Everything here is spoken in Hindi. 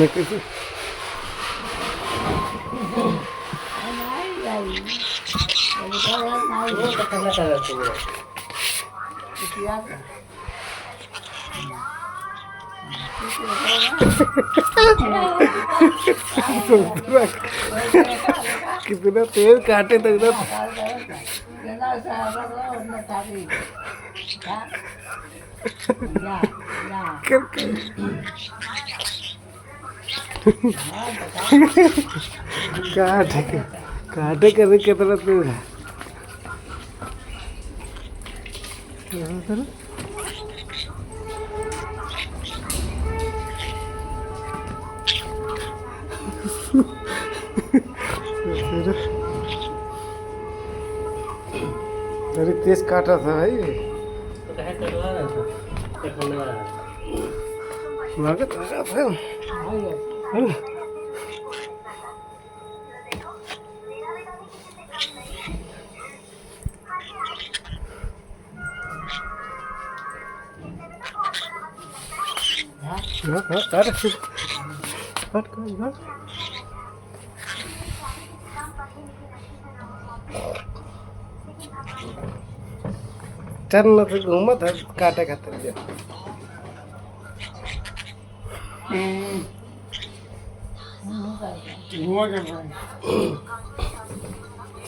में किसी कितना तेज काटे तो एकदम काटे काटे करे कितना तेज है। अरे तेज काटा था भाई। लागत लगा था। चलना तो घूमा था काटे खाते हुए। घुमा के